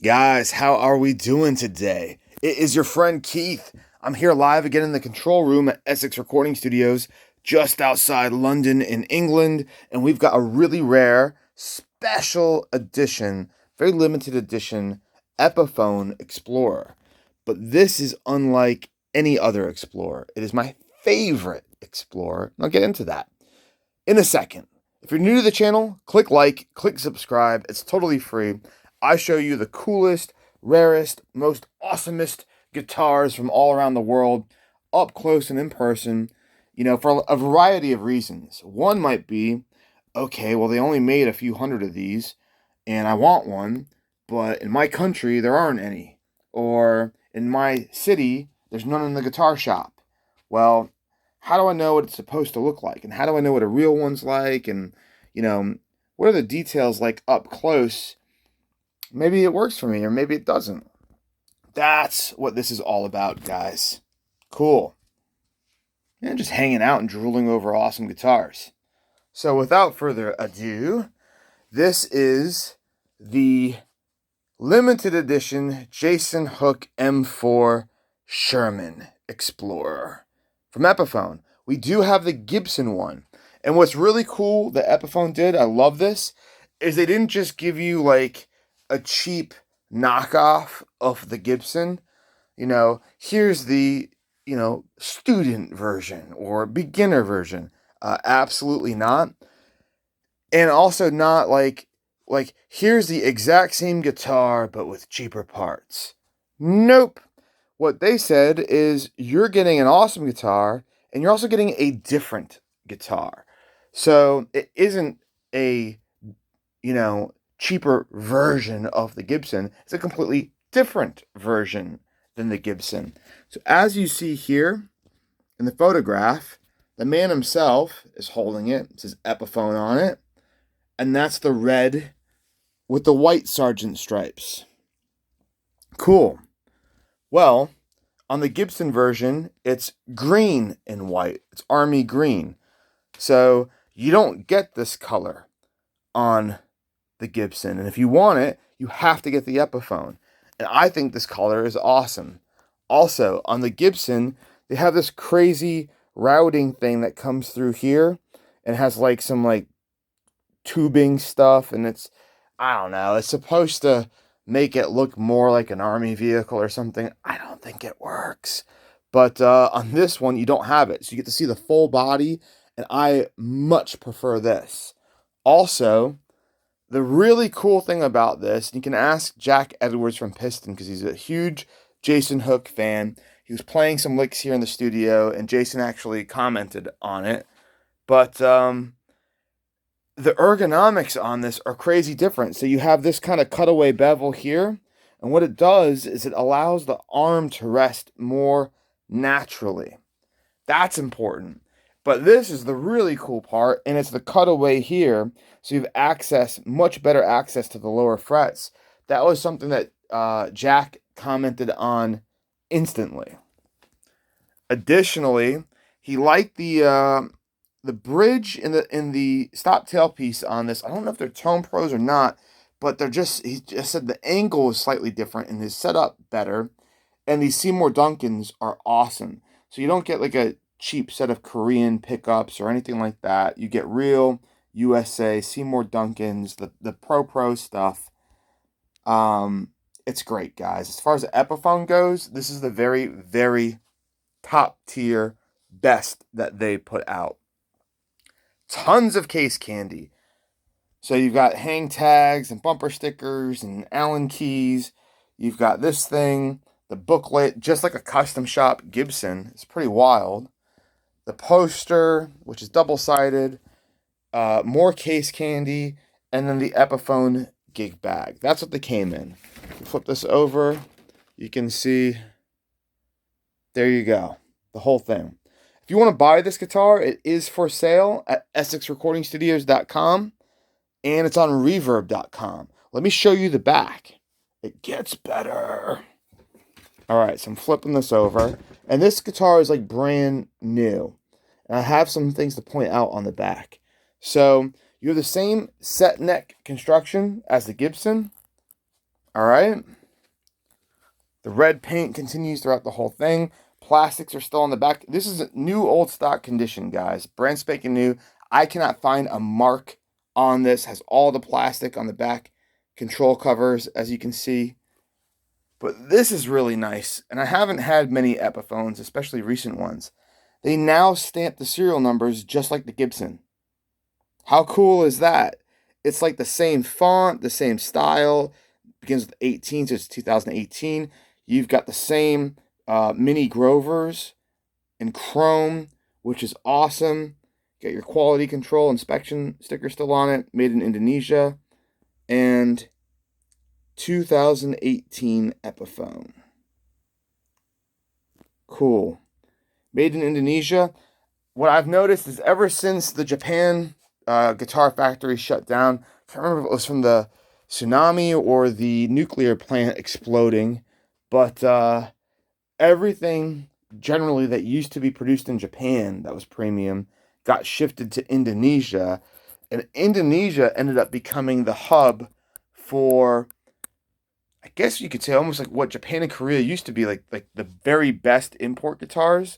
Guys, how are we doing today? It is your friend Keith. I'm here live again in the control room at Essex Recording Studios, just outside London in England, and we've got a really rare, special edition, very limited edition Epiphone Explorer. But this is unlike any other Explorer. It is my favorite Explorer, and I'll get into that in a second. If you're new to the channel, click like, click subscribe. It's totally free. I show you the coolest, rarest, most awesomest guitars from all around the world, up close and in person, for a variety of reasons. One might be, okay, well, they only made a few hundred of these, and I want one, but in my country, there aren't any. Or in my city, there's none in the guitar shop. Well, how do I know what it's supposed to look like? And how do I know what a real one's like? And, what are the details like up close? Maybe it works for me, or maybe it doesn't. That's what this is all about, guys. Cool. And just hanging out and drooling over awesome guitars. So without further ado, this is the limited edition Jason Hook M-4 Sherman Explorer from Epiphone. We do have the Gibson one. And what's really cool that Epiphone did, I love this, is they didn't just give you like a cheap knockoff of the Gibson. Here's the, student version or beginner version. Absolutely not. And also not like here's the exact same guitar, but with cheaper parts. Nope. What they said is you're getting an awesome guitar and you're also getting a different guitar. So it isn't a, cheaper version of the Gibson. It's a completely different version than the Gibson. So as you see here in the photograph, the man himself is holding it. It says Epiphone on it. And that's the red with the white sergeant stripes. Cool. Well, on the Gibson version, it's green and white. It's army green. So you don't get this color on the Gibson. And if you want it, you have to get the Epiphone. And I think this color is awesome. Also, on the Gibson, they have this crazy routing thing that comes through here and has like some like tubing stuff. And I don't know, it's supposed to make it look more like an army vehicle or something. I don't think it works. But on this one, you don't have it. So you get to see the full body. And I much prefer this. Also, the really cool thing about this, you can ask Jack Edwards from Piston because he's a huge Jason Hook fan. He was playing some licks here in the studio, and Jason actually commented on it. But the ergonomics on this are crazy different. So you have this kind of cutaway bevel here, and what it does is it allows the arm to rest more naturally. That's important. But this is the really cool part, and it's the cutaway here, so you have much better access to the lower frets. That was something that Jack commented on instantly. Additionally, he liked the bridge in the stop tail piece on this. I don't know if they're Tone Pros or not, but he just said the angle is slightly different and his setup better. And these Seymour Duncans are awesome. So you don't get like a cheap set of Korean pickups or anything like that. You get real USA Seymour Duncans, the Pro stuff. It's great, guys. As far as the Epiphone goes, this is the very, very top tier best that they put out. Tons of case candy. So you've got hang tags and bumper stickers and Allen keys. You've got this thing, the booklet, just like a custom shop Gibson. It's pretty wild. The poster, which is double-sided, more case candy, and then the Epiphone gig bag. That's what they came in. Flip this over. You can see, there you go, the whole thing. If you want to buy this guitar, it is for sale at EssexRecordingStudios.com, and it's on Reverb.com. Let me show you the back. It gets better. All right, so I'm flipping this over, and this guitar is like brand new. And I have some things to point out on the back. So you have the same set neck construction as the Gibson. All right. The red paint continues throughout the whole thing. Plastics are still on the back. This is a new old stock condition, guys. Brand spanking new. I cannot find a mark on this. Has all the plastic on the back control covers, as you can see. But this is really nice. And I haven't had many Epiphones, especially recent ones. They now stamp the serial numbers just like the Gibson. How cool is that? It's like the same font, the same style. Begins with 18, so it's 2018. You've got the same mini Grovers in chrome, which is awesome. Got your quality control inspection sticker still on it, made in Indonesia. And 2018 Epiphone. Cool. Made in Indonesia. What I've noticed is ever since the Japan guitar factory shut down, I can't remember if it was from the tsunami or the nuclear plant exploding, but everything generally that used to be produced in Japan that was premium got shifted to Indonesia, and Indonesia ended up becoming the hub for, I guess you could say, almost like what Japan and Korea used to be, like the very best import guitars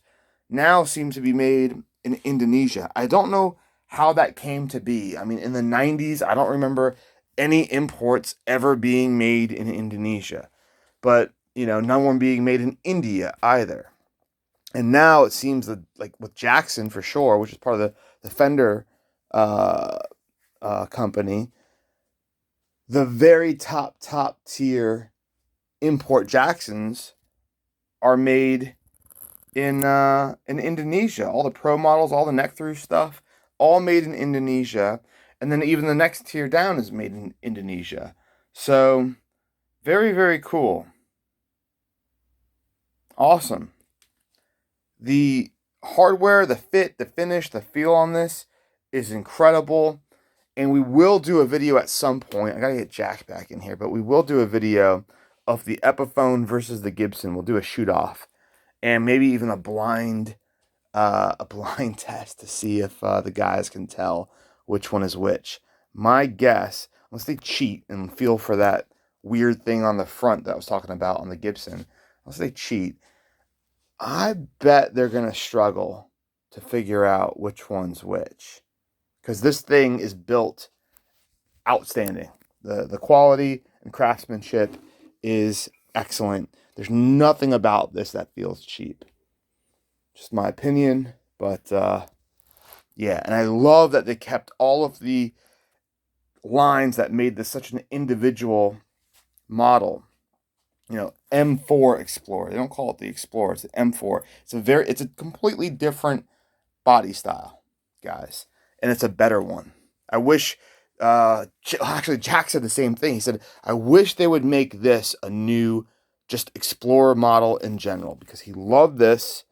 now seem to be made in Indonesia. I don't know how that came to be. I mean, in the 90s, I don't remember any imports ever being made in Indonesia. But, none were being made in India either. And now it seems that, like with Jackson for sure, which is part of the Fender uh, company, the very top tier import Jacksons are made in Indonesia. All the pro models, all the neck through stuff, all made in Indonesia. And then even the next tier down is made in Indonesia. So very, very cool. Awesome. The hardware, the fit, the finish, the feel on this is incredible. And we will do a video at some point. I gotta get Jack back in here, but we will do a video of the Epiphone versus the Gibson. We'll do a shoot off, and maybe even a blind test to see if the guys can tell which one is which. My guess, unless they cheat and feel for that weird thing on the front that I was talking about on the Gibson, unless they cheat, I bet they're gonna struggle to figure out which one's which, because this thing is built outstanding. The quality and craftsmanship is excellent. There's nothing about this that feels cheap. Just my opinion, but yeah, and I love that they kept all of the lines that made this such an individual model. M4 Explorer. They don't call it the Explorer, it's the M4. It's a completely different body style, guys, and it's a better one. I wish actually Jack said the same thing. He said, I wish they would make this a new just Explorer model in general, because he loved this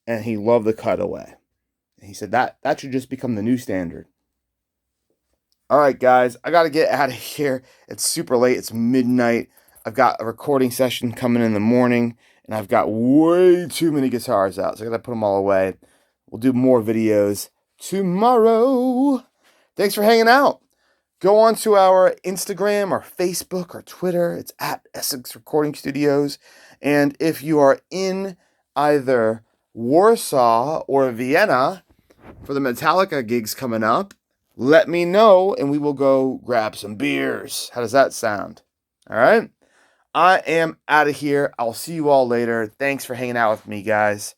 and he loved the cutaway. And he said that should just become the new standard. All right, guys, I got to get out of here. It's super late. It's midnight. I've got a recording session coming in the morning, and I've got way too many guitars out, so I got to put them all away. We'll do more videos tomorrow. Thanks for hanging out. Go on to our Instagram, our Facebook, our Twitter. It's at Essex Recording Studios. And if you are in either Warsaw or Vienna for the Metallica gigs coming up, let me know and we will go grab some beers. How does that sound? All right. I am out of here. I'll see you all later. Thanks for hanging out with me, guys.